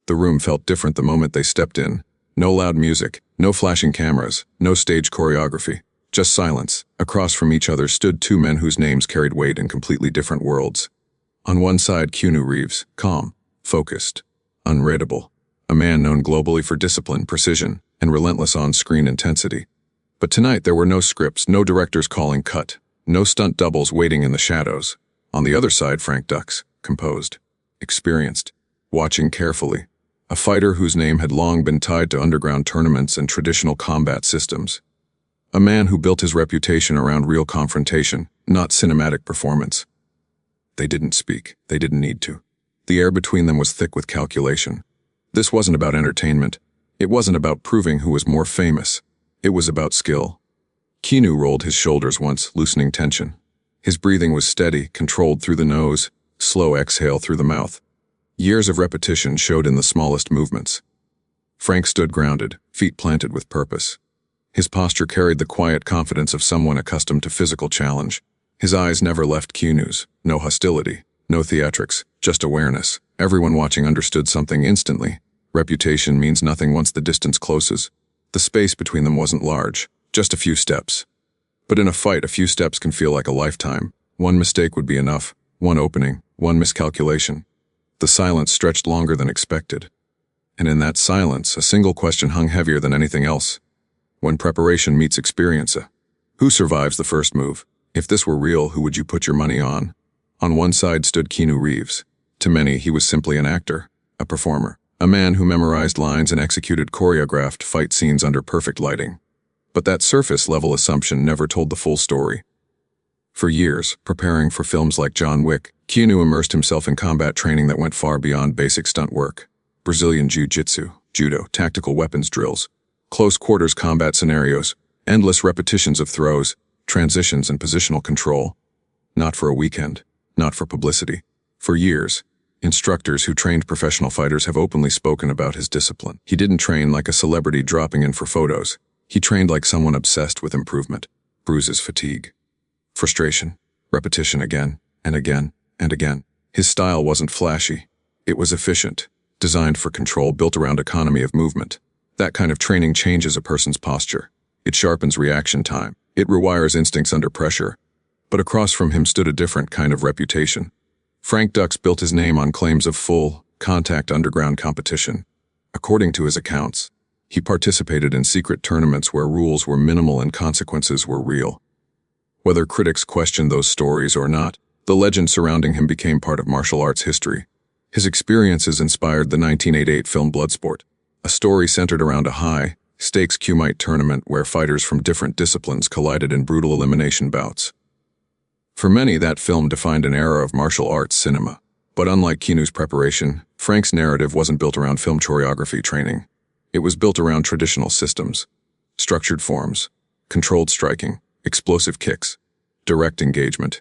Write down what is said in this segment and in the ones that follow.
The room felt different the moment they stepped in. No loud music, no flashing cameras, no stage choreography, just silence. Across from each other stood two men whose names carried weight in completely different worlds. On one side, Keanu Reeves, calm, focused, unreadable, a man known globally for discipline, precision, and relentless on-screen intensity. But tonight there were no scripts, no directors calling cut, no stunt doubles waiting in the shadows. On the other side, Frank Dux, composed, experienced, watching carefully, a fighter whose name had long been tied to underground tournaments and traditional combat systems. A man who built his reputation around real confrontation, not cinematic performance. They didn't speak. They didn't need to. The air between them was thick with calculation. This wasn't about entertainment. It wasn't about proving who was more famous. It was about skill. Keanu rolled his shoulders once, loosening tension. His breathing was steady, controlled through the nose, slow exhale through the mouth. Years of repetition showed in the smallest movements. Frank stood grounded, feet planted with purpose. His posture carried the quiet confidence of someone accustomed to physical challenge. His eyes never left Keanu's. No hostility, no theatrics, just awareness. Everyone watching understood something instantly. Reputation means nothing once the distance closes. The space between them wasn't large, just a few steps. But in a fight, a few steps can feel like a lifetime. One mistake would be enough. One opening, one miscalculation. The silence stretched longer than expected. And in that silence, a single question hung heavier than anything else. When preparation meets experience, who survives the first move? If this were real, who would you put your money on? On one side stood Keanu Reeves. To many, he was simply an actor, a performer, a man who memorized lines and executed choreographed fight scenes under perfect lighting. But that surface-level assumption never told the full story. For years, preparing for films like John Wick, Keanu immersed himself in combat training that went far beyond basic stunt work. Brazilian jiu-jitsu, judo, tactical weapons drills, close-quarters combat scenarios, endless repetitions of throws, transitions, and positional control. Not for a weekend, not for publicity. For years, instructors who trained professional fighters have openly spoken about his discipline. He didn't train like a celebrity dropping in for photos. He trained like someone obsessed with improvement. Bruises, fatigue, frustration, repetition again and again and again. His style wasn't flashy. It was efficient, designed for control, built around economy of movement. That kind of training changes a person's posture. It sharpens reaction time. It rewires instincts under pressure. But across from him stood a different kind of reputation. Frank Dux built his name on claims of full, contact underground competition. According to his accounts, he participated in secret tournaments where rules were minimal and consequences were real. Whether critics questioned those stories or not, the legend surrounding him became part of martial arts history. His experiences inspired the 1988 film Bloodsport, a story centered around a high-stakes Kumite tournament where fighters from different disciplines collided in brutal elimination bouts. For many, that film defined an era of martial arts cinema. But unlike Keanu's preparation, Frank's narrative wasn't built around film choreography training. It was built around traditional systems, structured forms, controlled striking, explosive kicks, direct engagement.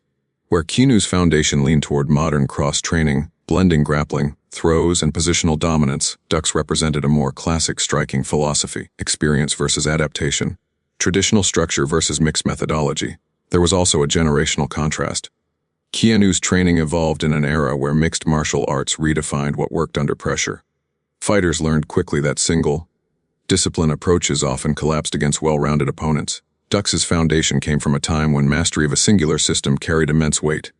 Where Keanu's foundation leaned toward modern cross-training, blending grappling, throws, and positional dominance, Dux represented a more classic striking philosophy, experience versus adaptation, traditional structure versus mixed methodology. There was also a generational contrast. Keanu's training evolved in an era where mixed martial arts redefined what worked under pressure. Fighters learned quickly that single-discipline approaches often collapsed against well-rounded opponents. Dux's foundation came from a time when mastery of a singular system carried immense weight.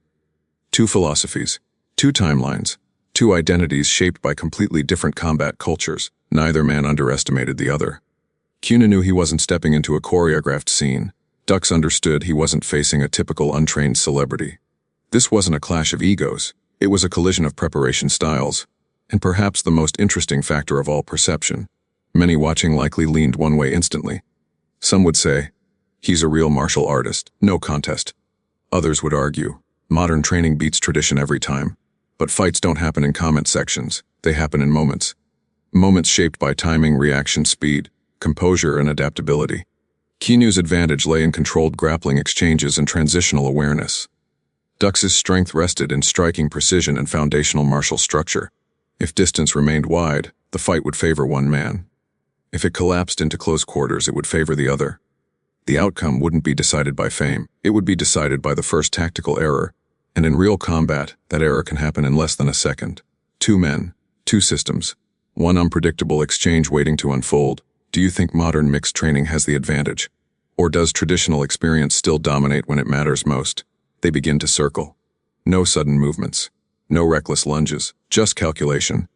Two philosophies, two timelines, two identities shaped by completely different combat cultures. Neither man underestimated the other. Keanu knew he wasn't stepping into a choreographed scene. Dux understood he wasn't facing a typical untrained celebrity. This wasn't a clash of egos. It was a collision of preparation styles. And perhaps the most interesting factor of all, perception. Many watching likely leaned one way instantly. Some would say, he's a real martial artist, no contest. Others would argue, modern training beats tradition every time. But fights don't happen in comment sections, they happen in moments. Moments shaped by timing, reaction speed, composure, and adaptability. Keanu's advantage lay in controlled grappling exchanges and transitional awareness. Dux's strength rested in striking precision and foundational martial structure. If distance remained wide, the fight would favor one man. If it collapsed into close quarters, it would favor the other. The outcome wouldn't be decided by fame. It would be decided by the first tactical error. And in real combat, that error can happen in less than a second. Two men, two systems, One unpredictable exchange waiting to unfold. Do you think modern mixed training has the advantage? Or does traditional experience still dominate when it matters most? They begin to circle. No sudden movements. No reckless lunges. Just calculation.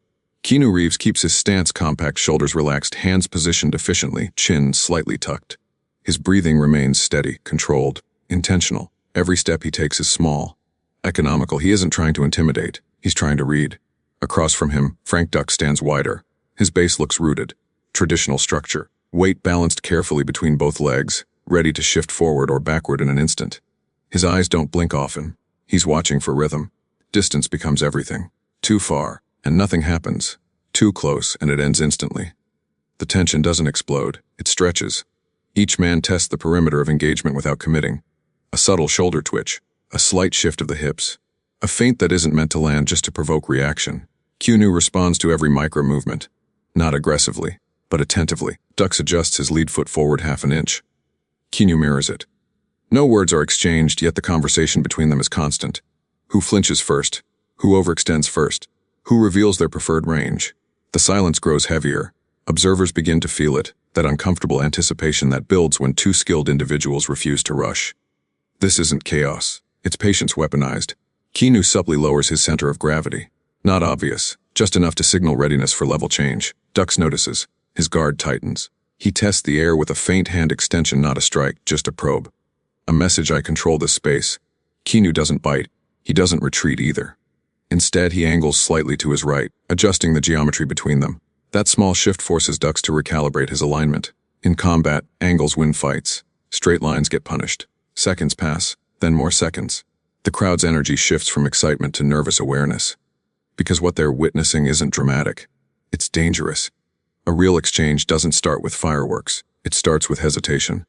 Keanu Reeves keeps his stance compact, shoulders relaxed, hands positioned efficiently, chin slightly tucked. His breathing remains steady, controlled, intentional. Every step he takes is small, economical. He isn't trying to intimidate. He's trying to read. Across from him, Frank Dux stands wider. His base looks rooted. Traditional structure. Weight balanced carefully between both legs, ready to shift forward or backward in an instant. His eyes don't blink often. He's watching for rhythm. Distance becomes everything. Too far, and nothing happens. Too close, and it ends instantly. The tension doesn't explode. It stretches. Each man tests the perimeter of engagement without committing. A subtle shoulder twitch. A slight shift of the hips. A feint that isn't meant to land, just to provoke reaction. Keanu responds to every micro-movement. Not aggressively, but attentively. Dux adjusts his lead foot forward half an inch. Keanu mirrors it. No words are exchanged, yet the conversation between them is constant. Who flinches first? Who overextends first? Who reveals their preferred range? The silence grows heavier. Observers begin to feel it, that uncomfortable anticipation that builds when two skilled individuals refuse to rush. This isn't chaos. It's patience weaponized. Keanu subtly lowers his center of gravity. Not obvious, just enough to signal readiness for level change. Dux notices. His guard tightens. He tests the air with a faint hand extension, not a strike, just a probe. A message: I control this space. Keanu doesn't bite. He doesn't retreat either. Instead, he angles slightly to his right, adjusting the geometry between them. That small shift forces Dux to recalibrate his alignment. In combat, angles win fights. Straight lines get punished. Seconds pass, then more seconds. The crowd's energy shifts from excitement to nervous awareness. Because what they're witnessing isn't dramatic. It's dangerous. A real exchange doesn't start with fireworks. It starts with hesitation.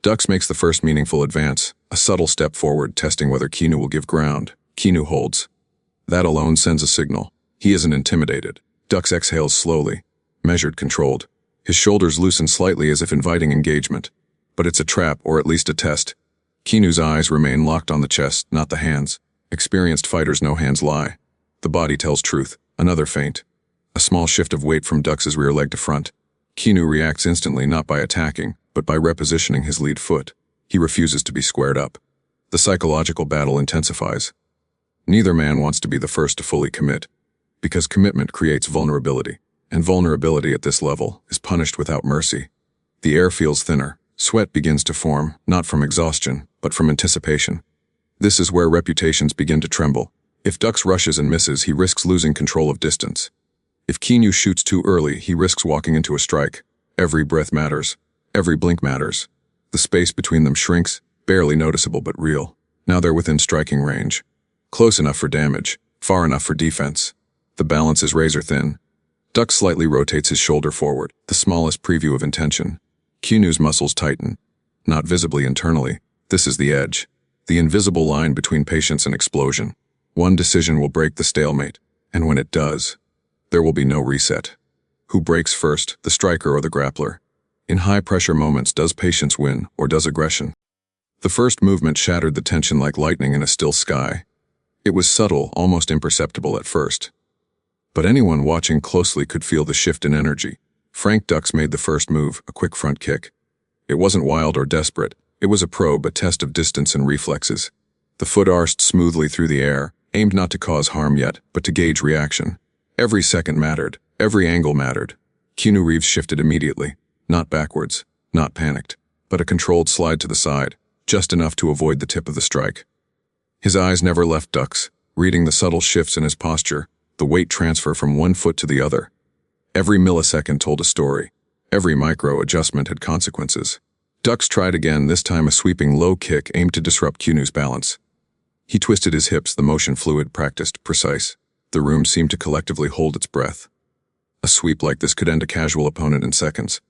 Dux makes the first meaningful advance, a subtle step forward, testing whether Keanu will give ground. Keanu holds. That alone sends a signal. He isn't intimidated. Dux exhales slowly, measured, controlled. His shoulders loosen slightly as if inviting engagement. But it's a trap, or at least a test. Keanu's eyes remain locked on the chest, not the hands. Experienced fighters know hands lie. The body tells truth. Another feint. A small shift of weight from Dux's rear leg to front. Keanu reacts instantly, not by attacking, but by repositioning his lead foot. He refuses to be squared up. The psychological battle intensifies. Neither man wants to be the first to fully commit, because commitment creates vulnerability, and vulnerability at this level is punished without mercy. The air feels thinner. Sweat begins to form, not from exhaustion, but from anticipation. This is where reputations begin to tremble. If Dux rushes and misses, he risks losing control of distance. If Keanu shoots too early, he risks walking into a strike. Every breath matters. Every blink matters. The space between them shrinks, barely noticeable but real. Now they're within striking range. Close enough for damage, far enough for defense. The balance is razor thin. Dux slightly rotates his shoulder forward, the smallest preview of intention. Keanu's muscles tighten. Not visibly internally. This is the edge. The invisible line between patience and explosion. One decision will break the stalemate, and when it does, there will be no reset. Who breaks first, the striker or the grappler? In high-pressure moments, does patience win, or does aggression? The first movement shattered the tension like lightning in a still sky. It was subtle, almost imperceptible at first. But anyone watching closely could feel the shift in energy. Frank Dux made the first move, a quick front kick. It wasn't wild or desperate. It was a probe, a test of distance and reflexes. The foot arsed smoothly through the air, aimed not to cause harm yet, but to gauge reaction. Every second mattered. Every angle mattered. Keanu Reeves shifted immediately. Not backwards, not panicked, but a controlled slide to the side, just enough to avoid the tip of the strike. His eyes never left Dux, reading the subtle shifts in his posture, the weight transfer from one foot to the other. Every millisecond told a story. Every micro-adjustment had consequences. Dux tried again, this time a sweeping low kick aimed to disrupt Keanu's balance. He twisted his hips, the motion fluid, practiced, precise. The room seemed to collectively hold its breath. A sweep like this could end a casual opponent in seconds.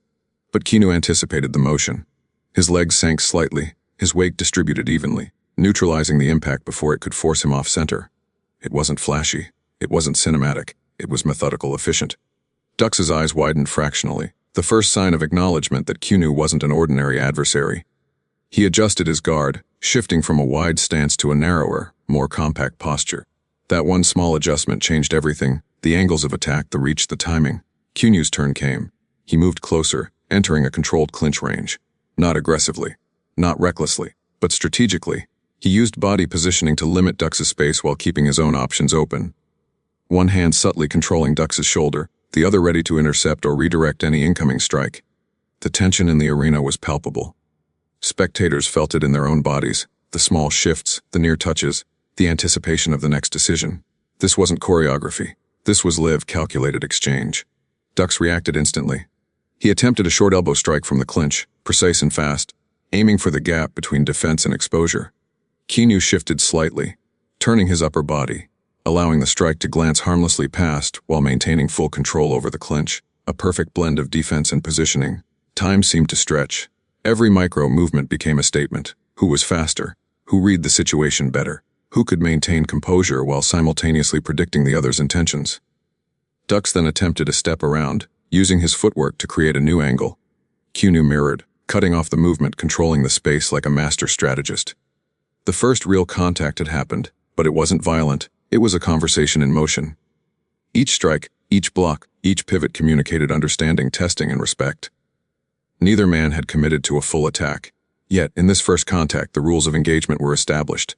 But Keanu anticipated the motion. His legs sank slightly, his weight distributed evenly, neutralizing the impact before it could force him off center. It wasn't flashy. It wasn't cinematic. It was methodical, efficient. Dux's eyes widened fractionally, the first sign of acknowledgement that Keanu wasn't an ordinary adversary. He adjusted his guard, shifting from a wide stance to a narrower, more compact posture. That one small adjustment changed everything: the angles of attack, the reach, the timing. Cunew's turn came. He moved closer, entering a controlled clinch range. Not aggressively, not recklessly, but strategically. He used body positioning to limit Dux's space while keeping his own options open. One hand subtly controlling Dux's shoulder, the other ready to intercept or redirect any incoming strike. The tension in the arena was palpable. Spectators felt it in their own bodies, the small shifts, the near touches, the anticipation of the next decision. This wasn't choreography. This was live, calculated exchange. Dux reacted instantly. He attempted a short elbow strike from the clinch, precise and fast, aiming for the gap between defense and exposure. Keanu shifted slightly, turning his upper body, allowing the strike to glance harmlessly past while maintaining full control over the clinch, a perfect blend of defense and positioning. Time seemed to stretch. Every micro movement became a statement. Who was faster? Who read the situation better? Who could maintain composure while simultaneously predicting the other's intentions? Dux then attempted a step around, using his footwork to create a new angle. Keanu mirrored, cutting off the movement, controlling the space like a master strategist. The first real contact had happened, but it wasn't violent. It was a conversation in motion. Each strike, each block, each pivot communicated understanding, testing, and respect. Neither man had committed to a full attack. Yet, in this first contact, the rules of engagement were established.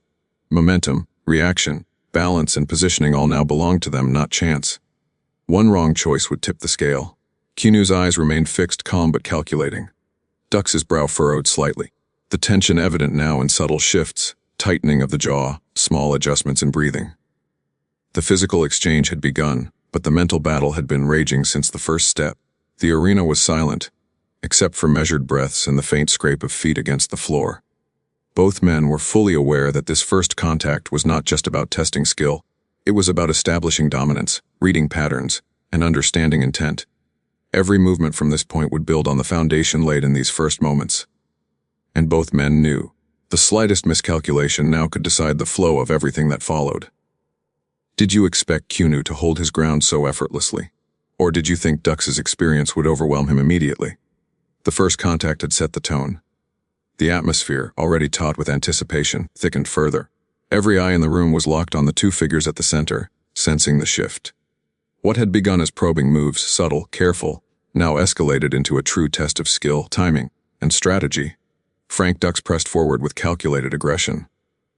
Momentum, reaction, balance, and positioning all now belonged to them, not chance. One wrong choice would tip the scale. Keanu's eyes remained fixed, calm but calculating. Dux's brow furrowed slightly, the tension evident now in subtle shifts, tightening of the jaw, small adjustments in breathing. The physical exchange had begun, but the mental battle had been raging since the first step. The arena was silent, except for measured breaths and the faint scrape of feet against the floor. Both men were fully aware that this first contact was not just about testing skill. It was about establishing dominance, reading patterns, and understanding intent. Every movement from this point would build on the foundation laid in these first moments. And both men knew. The slightest miscalculation now could decide the flow of everything that followed. Did you expect Keanu to hold his ground so effortlessly? Or did you think Dux's experience would overwhelm him immediately? The first contact had set the tone. The atmosphere, already taut with anticipation, thickened further. Every eye in the room was locked on the two figures at the center, sensing the shift. What had begun as probing moves, subtle, careful, now escalated into a true test of skill, timing, and strategy. Frank Dux pressed forward with calculated aggression.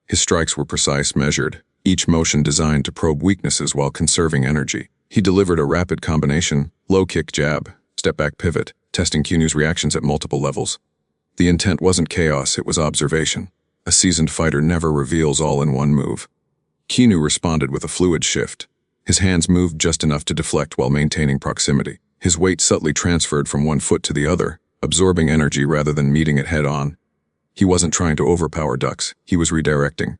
His strikes were precise, measured, each motion designed to probe weaknesses while conserving energy. He delivered a rapid combination, low kick jab, step back pivot, testing Keanu's reactions at multiple levels. The intent wasn't chaos, it was observation. A seasoned fighter never reveals all in one move. Keanu responded with a fluid shift. His hands moved just enough to deflect while maintaining proximity. His weight subtly transferred from one foot to the other, absorbing energy rather than meeting it head-on. He wasn't trying to overpower Dux, he was redirecting,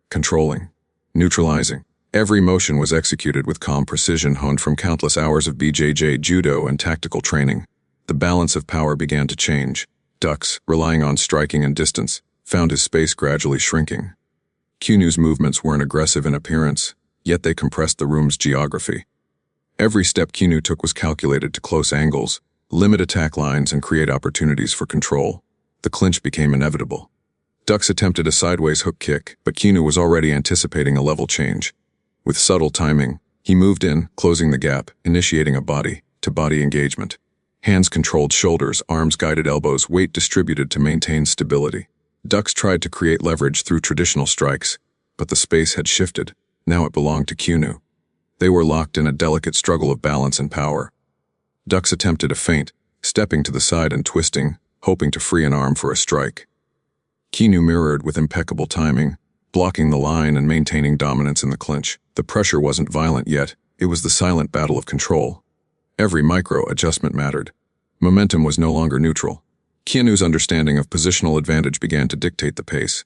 controlling, neutralizing. Every motion was executed with calm precision honed from countless hours of BJJ judo and tactical training. The balance of power began to change. Dux, relying on striking and distance, found his space gradually shrinking. Keanu's movements weren't aggressive in appearance, yet they compressed the room's geography. Every step Keanu took was calculated to close angles, limit attack lines, and create opportunities for control. The clinch became inevitable. Dux attempted a sideways hook kick, but Keanu was already anticipating a level change. With subtle timing, he moved in, closing the gap, initiating a body-to-body engagement. Hands controlled shoulders, arms guided elbows, weight distributed to maintain stability. Dux tried to create leverage through traditional strikes, but the space had shifted. Now it belonged to Keanu. They were locked in a delicate struggle of balance and power. Dux attempted a feint, stepping to the side and twisting, hoping to free an arm for a strike. Keanu mirrored with impeccable timing, blocking the line and maintaining dominance in the clinch. The pressure wasn't violent yet, it was the silent battle of control. Every micro-adjustment mattered. Momentum was no longer neutral. Keanu's understanding of positional advantage began to dictate the pace.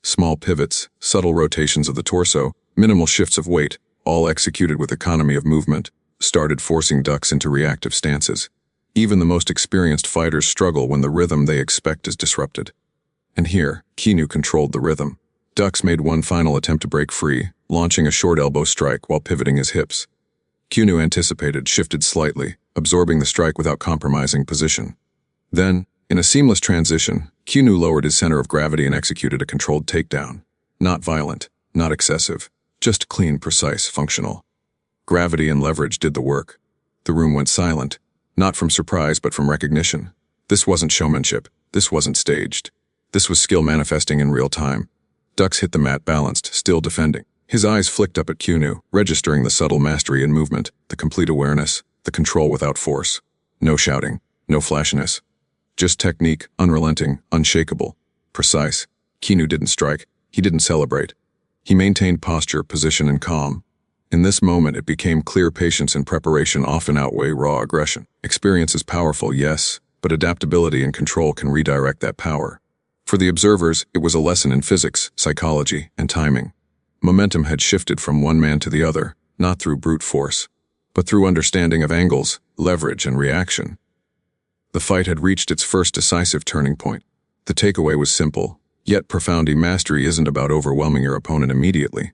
Small pivots, subtle rotations of the torso, minimal shifts of weight, all executed with economy of movement, started forcing Dux into reactive stances. Even the most experienced fighters struggle when the rhythm they expect is disrupted. And here, Keanu controlled the rhythm. Dux made one final attempt to break free, launching a short elbow strike while pivoting his hips. Keanu anticipated, shifted slightly, absorbing the strike without compromising position. Then, in a seamless transition, Keanu lowered his center of gravity and executed a controlled takedown. Not violent, not excessive, just clean, precise, functional. Gravity and leverage did the work. The room went silent, not from surprise but from recognition. This wasn't showmanship. This wasn't staged. This was skill manifesting in real time. Dux hit the mat balanced, still defending. His eyes flicked up at Keanu, registering the subtle mastery in movement, the complete awareness, the control without force. No shouting, no flashiness. Just technique, unrelenting, unshakable, precise. Keanu didn't strike. He didn't celebrate. He maintained posture, position, and calm. In this moment, it became clear patience and preparation often outweigh raw aggression. Experience is powerful, yes, but adaptability and control can redirect that power. For the observers, it was a lesson in physics, psychology, and timing. Momentum had shifted from one man to the other, not through brute force, but through understanding of angles, leverage, and reaction. The fight had reached its first decisive turning point. The takeaway was simple, yet profound. Mastery isn't about overwhelming your opponent immediately.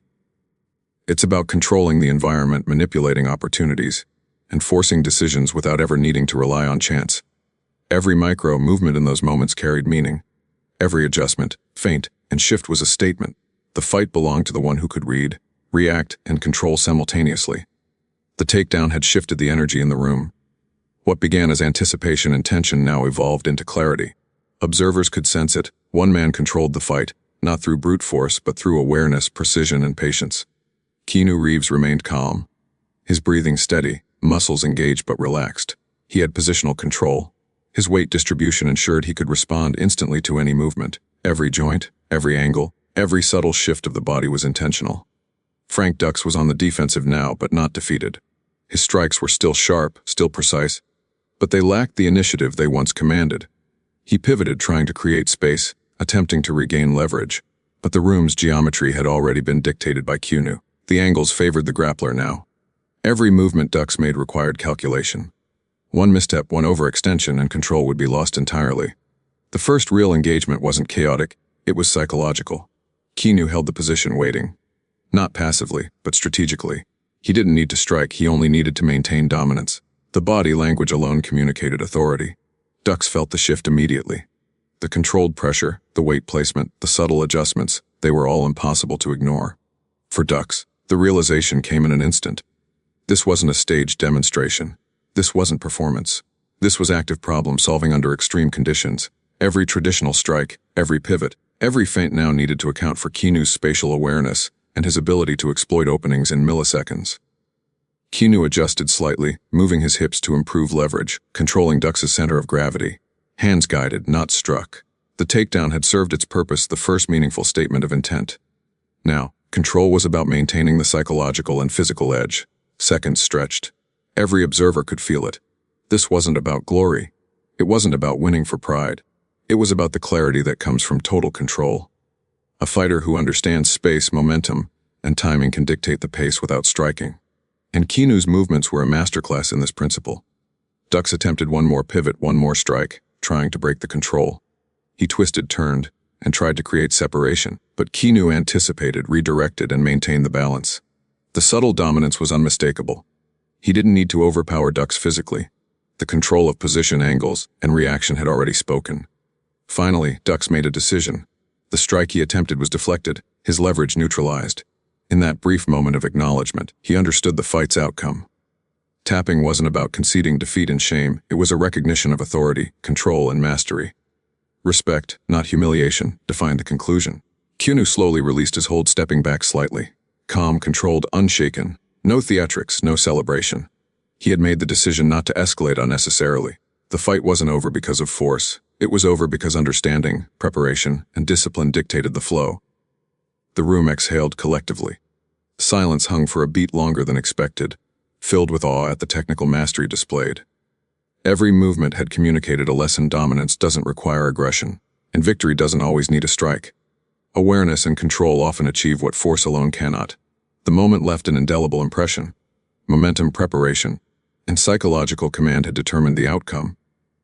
It's about controlling the environment, manipulating opportunities, and forcing decisions without ever needing to rely on chance. Every micro movement in those moments carried meaning. Every adjustment, feint, and shift was a statement. The fight belonged to the one who could read, react, and control simultaneously. The takedown had shifted the energy in the room. What began as anticipation and tension now evolved into clarity. Observers could sense it. One man controlled the fight, not through brute force but through awareness, precision, and patience. Keanu Reeves remained calm. His breathing steady, muscles engaged but relaxed. He had positional control. His weight distribution ensured he could respond instantly to any movement. Every joint, every angle, every subtle shift of the body was intentional. Frank Dux was on the defensive now, but not defeated. His strikes were still sharp, still precise, but they lacked the initiative they once commanded. He pivoted, trying to create space, attempting to regain leverage, but the room's geometry had already been dictated by Keanu. The angles favored the grappler now. Every movement Dux made required calculation. One misstep, one overextension, and control would be lost entirely. The first real engagement wasn't chaotic, it was psychological. Keanu held the position, waiting. Not passively, but strategically. He didn't need to strike, he only needed to maintain dominance. The body language alone communicated authority. Dux felt the shift immediately. The controlled pressure, the weight placement, the subtle adjustments, they were all impossible to ignore. For Dux, the realization came in an instant. This wasn't a staged demonstration. This wasn't performance. This was active problem solving under extreme conditions. Every traditional strike, every pivot, every feint now needed to account for Keanu's spatial awareness and his ability to exploit openings in milliseconds. Keanu adjusted slightly, moving his hips to improve leverage, controlling Dux's center of gravity. Hands guided, not struck. The takedown had served its purpose, the first meaningful statement of intent. Now, control was about maintaining the psychological and physical edge. Seconds stretched. Every observer could feel it. This wasn't about glory. It wasn't about winning for pride. It was about the clarity that comes from total control. A fighter who understands space, momentum, and timing can dictate the pace without striking. And Keanu's movements were a masterclass in this principle. Dux attempted one more pivot, one more strike, trying to break the control. He twisted, turned, and tried to create separation, but Keanu anticipated, redirected, and maintained the balance. The subtle dominance was unmistakable. He didn't need to overpower Dux physically. The control of position, angles, and reaction had already spoken. Finally, Dux made a decision. The strike he attempted was deflected, his leverage neutralized. In that brief moment of acknowledgement, he understood the fight's outcome. Tapping wasn't about conceding defeat and shame, it was a recognition of authority, control, and mastery. Respect, not humiliation, defined the conclusion. Keanu slowly released his hold, stepping back slightly. Calm, controlled, unshaken. No theatrics, no celebration. He had made the decision not to escalate unnecessarily. The fight wasn't over because of force. It was over because understanding, preparation, and discipline dictated the flow. The room exhaled collectively. Silence hung for a beat longer than expected, filled with awe at the technical mastery displayed. Every movement had communicated a lesson: dominance doesn't require aggression, and victory doesn't always need a strike. Awareness and control often achieve what force alone cannot. The moment left an indelible impression. Momentum, preparation, and psychological command had determined the outcome.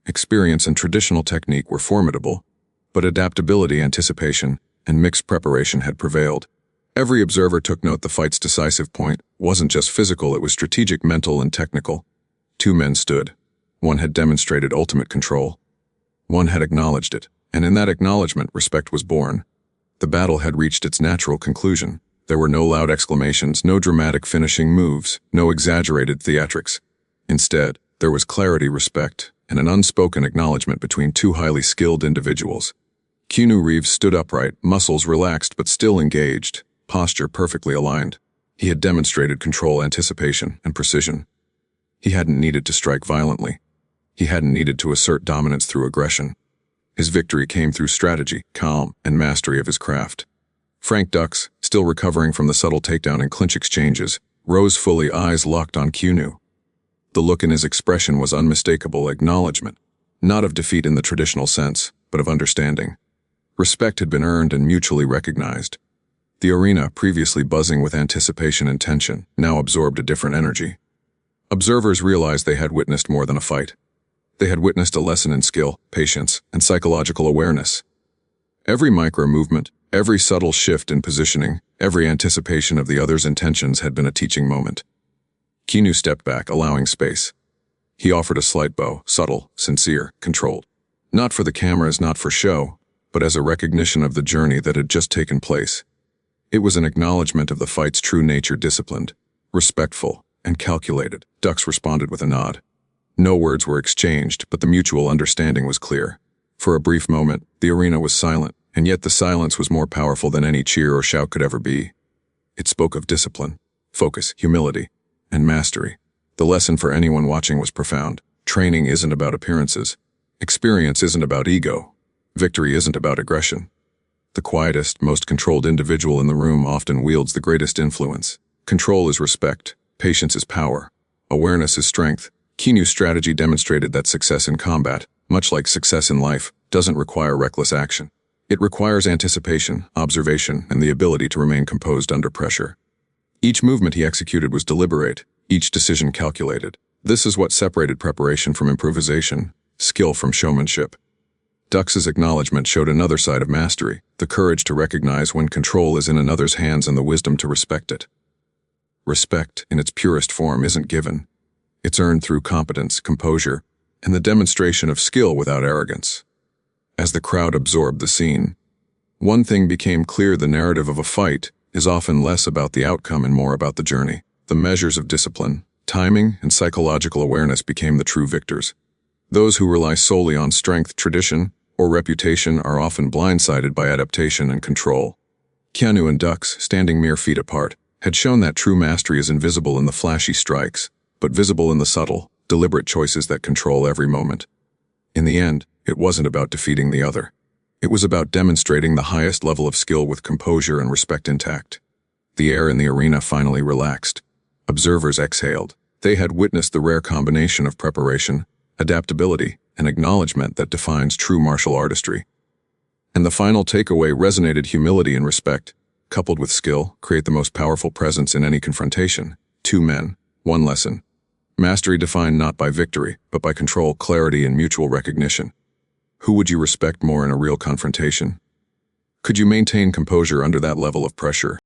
Experience and traditional technique were formidable, but adaptability, anticipation, and mixed preparation had prevailed. Every observer took note the fight's decisive point wasn't just physical, it was strategic, mental, and technical. Two men stood. One had demonstrated ultimate control. One had acknowledged it, and in that acknowledgement, respect was born. The battle had reached its natural conclusion. There were no loud exclamations, no dramatic finishing moves, no exaggerated theatrics. Instead, there was clarity, respect, and an unspoken acknowledgement between two highly skilled individuals. Keanu Reeves stood upright, muscles relaxed but still engaged, posture perfectly aligned. He had demonstrated control, anticipation, and precision. He hadn't needed to strike violently. He hadn't needed to assert dominance through aggression. His victory came through strategy, calm, and mastery of his craft. Frank Dux, still recovering from the subtle takedown and clinch exchanges, rose fully, eyes locked on Keanu. The look in his expression was unmistakable acknowledgement, not of defeat in the traditional sense, but of understanding. Respect had been earned and mutually recognized. The arena, previously buzzing with anticipation and tension, now absorbed a different energy. Observers realized they had witnessed more than a fight. They had witnessed a lesson in skill, patience, and psychological awareness. Every micro-movement, every subtle shift in positioning, every anticipation of the other's intentions had been a teaching moment. Keanu stepped back, allowing space. He offered a slight bow, subtle, sincere, controlled. Not for the cameras, not for show, but as a recognition of the journey that had just taken place. It was an acknowledgement of the fight's true nature, disciplined, respectful, and calculated. Dux responded with a nod. No words were exchanged, but the mutual understanding was clear. For a brief moment, the arena was silent, and yet the silence was more powerful than any cheer or shout could ever be. It spoke of discipline, focus, humility, and mastery. The lesson for anyone watching was profound. Training isn't about appearances. Experience isn't about ego. Victory isn't about aggression. The quietest, most controlled individual in the room often wields the greatest influence. Control is respect. Patience is power. Awareness is strength. Keanu's strategy demonstrated that success in combat, much like success in life, doesn't require reckless action. It requires anticipation, observation, and the ability to remain composed under pressure. Each movement he executed was deliberate, each decision calculated. This is what separated preparation from improvisation, skill from showmanship. Dux's acknowledgement showed another side of mastery, the courage to recognize when control is in another's hands and the wisdom to respect it. Respect, in its purest form, isn't given. It's earned through competence, composure, and the demonstration of skill without arrogance. As the crowd absorbed the scene, one thing became clear: the narrative of a fight is often less about the outcome and more about the journey. The measures of discipline, timing, and psychological awareness became the true victors. Those who rely solely on strength, tradition, or reputation are often blindsided by adaptation and control. Keanu and Dux, standing mere feet apart, had shown that true mastery is invisible in the flashy strikes, but visible in the subtle, deliberate choices that control every moment. In the end, it wasn't about defeating the other. It was about demonstrating the highest level of skill with composure and respect intact. The air in the arena finally relaxed. Observers exhaled. They had witnessed the rare combination of preparation, adaptability, and acknowledgement that defines true martial artistry. And the final takeaway resonated: humility and respect, coupled with skill, create the most powerful presence in any confrontation. Two men, one lesson. Mastery defined not by victory, but by control, clarity, and mutual recognition. Who would you respect more in a real confrontation? Could you maintain composure under that level of pressure?